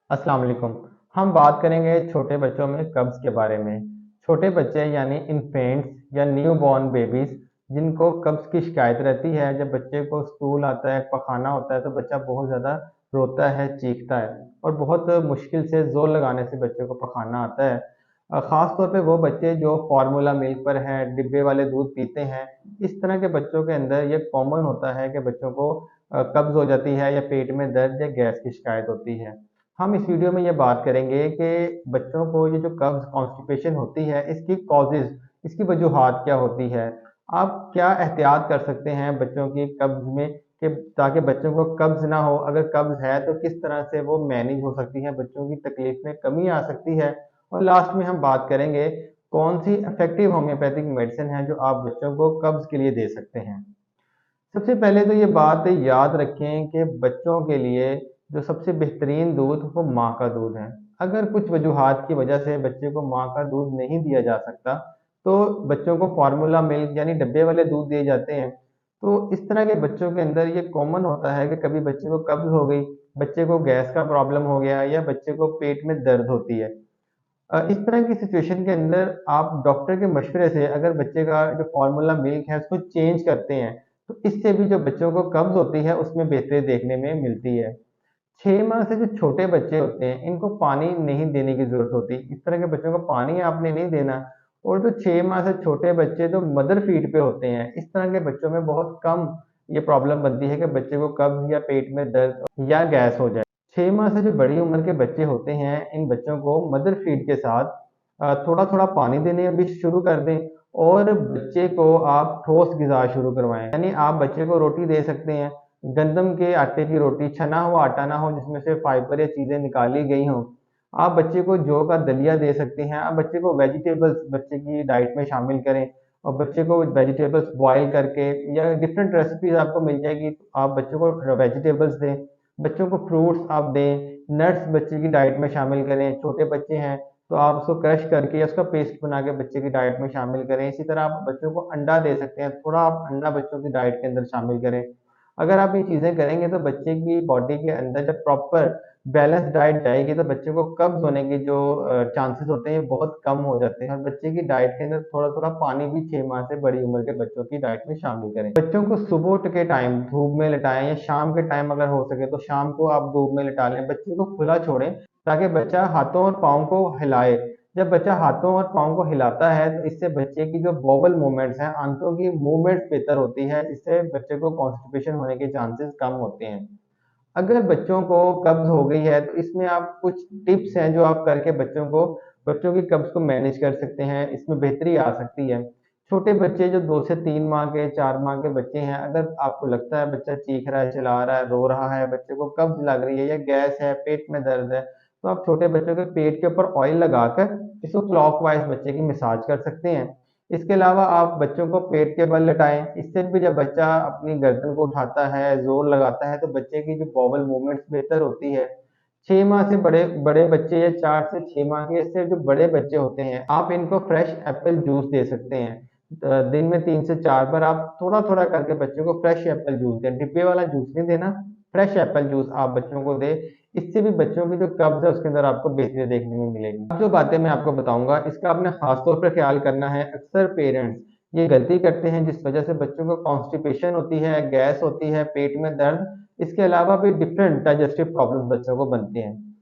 अस्सलाम वालेकुम। हम बात करेंगे छोटे बच्चों में कब्ज़ के बारे में। छोटे बच्चे यानी इन्फेंट्स या न्यू बॉर्न बेबीज़ जिनको कब्ज़ की शिकायत रहती है, जब बच्चे को स्टूल आता है, पखाना होता है तो बच्चा बहुत ज़्यादा रोता है, चीखता है और बहुत मुश्किल से ज़ोर लगाने से बच्चे को पखाना आता है। ख़ास तौर पे वो बच्चे जो फ़ॉर्मूला मिल्क पर हैं, डिब्बे वाले दूध पीते हैं, इस तरह के बच्चों के अंदर ये कॉमन होता है कि बच्चों को कब्ज़ हो जाती है या पेट में दर्द या गैस की शिकायत होती है। हम इस वीडियो में ये बात करेंगे कि बच्चों को ये जो कब्ज़ कॉन्स्टिपेशन होती है, इसकी कॉजेज़, इसकी वजूहात क्या होती है? आप क्या एहतियात कर सकते हैं बच्चों की कब्ज़ में कि ताकि बच्चों को कब्ज़ ना हो? अगर कब्ज़ है तो किस तरह से वो मैनेज हो सकती है, बच्चों की तकलीफ़ में कमी आ सकती है? और लास्ट में हम बात करेंगे कौन-सी इफ़ेक्टिव होम्योपैथिक मेडिसिन है जो आप बच्चों को कब्ज़ के लिए दे सकते हैं? सबसे पहले तो ये बात याद रखें कि बच्चों के लिए जो सबसे बेहतरीन दूध वो माँ का दूध है। अगर कुछ वजूहात की वजह से बच्चे को माँ का दूध नहीं दिया जा सकता, तो बच्चों को फ़ॉर्मूला मिल्क यानी डब्बे वाले दूध दिए जाते हैं। तो इस तरह के बच्चों के अंदर ये कॉमन होता है कि कभी बच्चे को कब्ज़ हो गई, बच्चे को गैस का प्रॉब्लम हो गया या बच्चे को पेट में दर्द होती है। इस तरह की सिचुएशन के अंदर आप डॉक्टर के मशवरे से अगर बच्चे का जो फ़ॉर्मूला मिल्क है उसको चेंज करते हैं, तो इससे भी जो बच्चों को कब्ज़ होती है उसमें बेहतरी देखने में मिलती है। 6 माह से जो छोटे बच्चे होते हैं, इनको पानी नहीं देने की ज़रूरत होती। इस तरह के बच्चों को पानी आपने नहीं देना और जो 6 माह से छोटे बच्चे जो मदर फीड पे होते हैं, इस तरह के बच्चों में बहुत कम ये प्रॉब्लम बनती है कि बच्चे को कब्ज़ या पेट में दर्द या गैस हो जाए। 6 माह से जो बड़ी उम्र के बच्चे होते हैं, इन बच्चों को मदर फीड के साथ थोड़ा-थोड़ा पानी देने भी शुरू कर दें और बच्चे को आप ठोस ग़िज़ा शुरू करवाएँ। यानी आप बच्चे को रोटी दे सकते हैं, गंदम के आटे की रोटी, छना हुआ आटा ना हो जिसमें से फाइबर या चीज़ें निकाली गई हों। आप बच्चे को जौ का दलिया दे सकते हैं, आप बच्चे को वेजिटेबल्स बच्चे की डाइट में शामिल करें और बच्चे को वेजिटेबल्स बॉयल करके या डिफरेंट रेसिपीज़ आपको मिल जाएगी, तो आप बच्चों को वेजिटेबल्स दें। बच्चों को फ्रूट्स आप दें, नट्स बच्चे की डाइट में शामिल करें, छोटे बच्चे हैं तो आप उसको क्रश करके या उसका पेस्ट बना के बच्चे की डाइट में शामिल करें। इसी तरह आप बच्चों को अंडा दे सकते हैं, थोड़ा आप अंडा बच्चों की डाइट के अंदर शामिल करें। अगर आप ये चीज़ें करेंगे तो बच्चे की बॉडी के अंदर जब प्रॉपर बैलेंस डाइट जाएगी तो बच्चे को कब्ज़ होने की जो चांसेस होते हैं बहुत कम हो जाते हैं और बच्चे की डाइट के अंदर थोड़ा-थोड़ा पानी भी 6 माह से बड़ी उम्र के बच्चों की डाइट में शामिल करें। बच्चों को सुबह उठ के टाइम धूप में लिटाएँ या शाम के टाइम अगर हो सके तो शाम को आप धूप में लिटा लें, बच्चे को खुला छोड़ें ताकि बच्चा हाथों और पाँव को हिलाए। जब बच्चा हाथों और पाँव को हिलाता है तो इससे बच्चे की जो बॉवल मूवमेंट्स हैं, आंतों की मूवमेंट्स बेहतर होती है, इससे बच्चे को कॉन्स्टिपेशन होने के चांसेस कम होते हैं। अगर बच्चों को कब्ज़ हो गई है, तो इसमें आप कुछ टिप्स हैं जो आप करके बच्चों की कब्ज़ को मैनेज कर सकते हैं, इसमें बेहतरी आ सकती है। छोटे बच्चे जो 2 से 3 माह के, 4 माह के बच्चे हैं, अगर आपको लगता है बच्चा चीख रहा है, चिल्ला रहा है, रो रहा है, बच्चे को कब्ज़ लग रही है या गैस है, पेट में दर्द है, तो आप छोटे बच्चों के पेट के ऊपर ऑयल लगाकर इसको क्लॉकवाइज़ बच्चे की मसाज कर सकते हैं। इसके अलावा आप बच्चों को पेट के बल लेटाएँ, इससे भी जब बच्चा अपनी गर्दन को उठाता है, ज़ोर लगाता है, तो बच्चे की जो बॉवल मूवमेंट्स बेहतर होती है। 6 माह से बड़े बड़े बच्चे या 4 से 6 माह के इससे जो बड़े बच्चे होते हैं, आप इनको फ्रेश एप्पल जूस दे सकते हैं। दिन में 3 से 4 बार आप थोड़ा-थोड़ा करके बच्चे को फ्रेश एप्पल जूस दें, डिब्बे वाला जूस नहीं देना, फ्रेश एप्पल जूस आप बच्चों को दें। इससे भी बच्चों की जो कब्ज़ है उसके अंदर आपको बेहतरी देखने में मिलेगी। अब जो बातें मैं आपको बताऊँगा इसका आपने ख़ास तौर पे ख़्याल करना है। अक्सर पेरेंट्स ये गलती करते हैं जिस वज़ह से बच्चों को कॉन्स्टिपेशन होती है, गैस होती है, पेट में दर्द, इसके अलावा भी डिफरेंट डाइजेस्टिव प्रॉब्लम्स बच्चों को बनते हैं।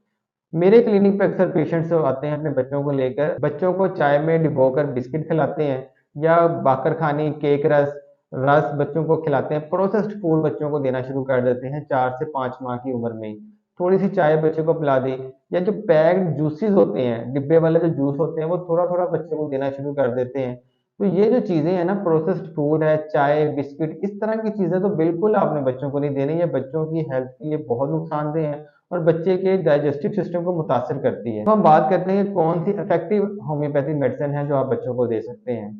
मेरे क्लिनिक पे अक्सर पेशेंट्स आते हैं अपने बच्चों को लेकर, बच्चों को चाय में डुबोकर बिस्किट खिलाते हैं या बाकरखानी, केक रस, रस बच्चों को खिलाते हैं। प्रोसेस्ड फूड बच्चों को देना शुरू कर देते हैं 4 से 5 माह की उम्र में ही। थोड़ी-सी चाय बच्चे को पिला दी या जो पैक्ड जूसेस होते हैं, डिब्बे वाले जो जूस होते हैं, वो थोड़ा-थोड़ा बच्चे को देना शुरू कर देते हैं। तो ये जो चीज़ें हैं ना, प्रोसेस्ड फूड है, चाय, बिस्किट, इस तरह की चीज़ें तो बिल्कुल आपने बच्चों को नहीं देनी, ये बच्चों की हेल्थ के लिए बहुत नुकसानदेह है और बच्चे के डाइजेस्टिव सिस्टम को मुतासिर करती है। तो हम बात करते हैं कौन सी इफेक्टिव होम्योपैथिक मेडिसिन है जो आप बच्चों को दे सकते हैं।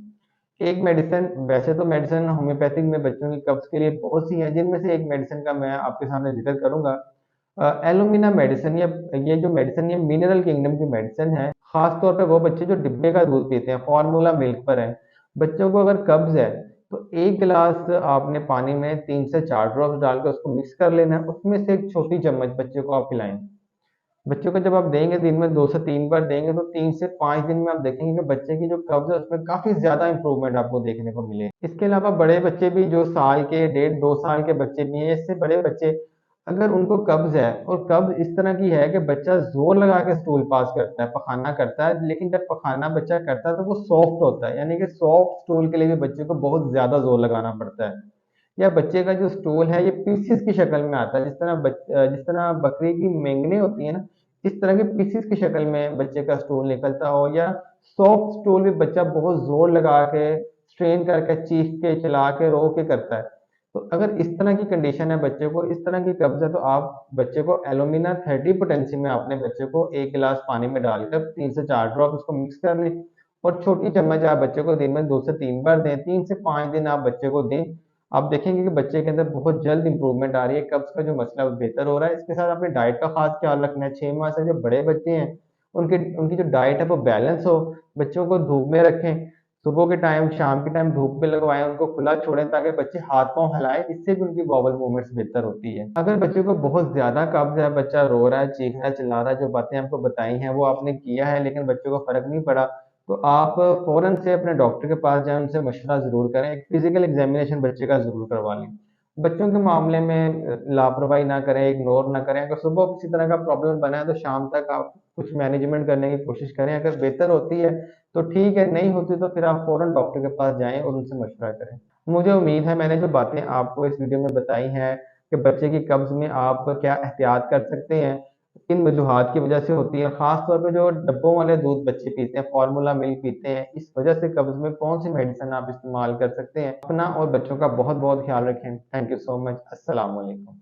एक मेडिसिन, वैसे तो मेडिसिन होम्योपैथिक में बच्चों की कब्ज़ के लिए बहुत सी हैं, जिनमें से एक मेडिसिन का मैं आपके सामने ज़िक्र करूँगा। एलुमिना मेडिसिन, ये जो मेडिसिन ये मिनरल किंगडम की मेडिसिन है। ख़ास तौर पे वो बच्चे जो डिब्बे का दूध पीते हैं, फ़ॉर्मूला मिल्क पर हैं। बच्चों को अगर कब्ज़ है, तो 1 गिलास आपने पानी में 3 से 4 ड्रॉप्स डाल के उसको मिक्स कर लेना है, उसमें से एक छोटी चम्मच बच्चे को आप पिलाएँ। बच्चों को जब आप देंगे दिन में 2 से 3 बार देंगे तो 3 से 5 दिन में आप देखेंगे कि बच्चे की जो कब्ज़ है उसमें काफ़ी ज़्यादा इम्प्रूवमेंट आपको देखने को मिले। इसके अलावा बड़े बच्चे भी जो साल के, डेढ़ 2 साल के बच्चे भी हैं, इससे बड़े बच्चे अगर उनको कब्ज़ है और कब्ज़ इस तरह की है कि बच्चा ज़ोर लगा के स्टूल पास करता है, पखाना करता है, लेकिन जब पखाना बच्चा करता है तो वो सॉफ्ट होता है, यानी कि सॉफ्ट स्टूल के लिए भी बच्चे को बहुत ज़्यादा ज़ोर लगाना पड़ता है। या बच्चे का जो स्टूल है ये पीसेस की शक्ल में आता है, जिस तरह बकरी की मेंगनी होती है ना, इस तरह के पीसेस की शक्ल में बच्चे का स्टूल निकलता हो, या सॉफ्ट स्टूल भी बच्चा बहुत जोर लगा के, स्ट्रेन करके, चीख के, चला के, रो के करता है। तो अगर इस तरह की कंडीशन है बच्चे को, इस तरह की कब्ज है, तो आप बच्चे को एलोमिना 30 पोटेंसी में अपने बच्चे को 1 गिलास पानी में डालकर 3 से 4 ड्रॉप उसको मिक्स कर लें, और छोटी चम्मच आप बच्चे को दिन में 2 से 3 बार दें। 3 से 5 दिन आप बच्चे को दें। आप देखेंगे कि बच्चे के अंदर बहुत जल्द इंप्रूवमेंट आ रही है, कब्ज का जो मसला है वो बेहतर हो रहा है। इसके साथ अपने डाइट का खास ख्याल रखना है। 6 माह से जो बड़े बच्चे हैं उनकी उनकी जो डाइट है वो बैलेंस हो। बच्चों को धूप में रखें, सुबह के टाइम, शाम के टाइम धूप में लगवाएं, उनको खुला छोड़ें ताकि बच्चे हाथ पाँव हिलाएं, इससे भी उनकी बॉवल मूवमेंट्स बेहतर होती है। अगर बच्चे को बहुत ज्यादा कब्ज है, बच्चा रो रहा है, चीख रहा है, चिल्ला रहा है, जो बातें आपको बताई हैं वो आपने किया है लेकिन बच्चे को फर्क नहीं पड़ा, तो आप फ़ौरन से अपने डॉक्टर के पास जाएँ, उनसे मशवरा ज़रूर करें, एक फ़िज़िकल एग्ज़ामिनेशन बच्चे का ज़रूर करवा लें। बच्चों के मामले में लापरवाही ना करें, इग्नोर ना करें। अगर सुबह किसी तरह का प्रॉब्लम बना है तो शाम तक आप कुछ मैनेजमेंट करने की कोशिश करें। अगर बेहतर होती है तो ठीक है, नहीं होती तो फिर आप फ़ौरन डॉक्टर के पास जाएँ और उनसे मशवरा करें। मुझे उम्मीद है मैंने जो बातें आपको इस वीडियो में बताई हैं कि बच्चे की कब्ज़ में आप क्या एहतियात कर सकते हैं, किन वजूहात की वजह से होती है, खास तौर पे जो डब्बों वाले दूध बच्चे पीते हैं, फार्मूला मिल्क पीते हैं, इस वजह से कब्ज़ में कौन-सी मेडिसिन आप इस्तेमाल कर सकते हैं। अपना और बच्चों का बहुत-बहुत ख्याल रखें। Thank you so much. अस्सलाम वालेकुम।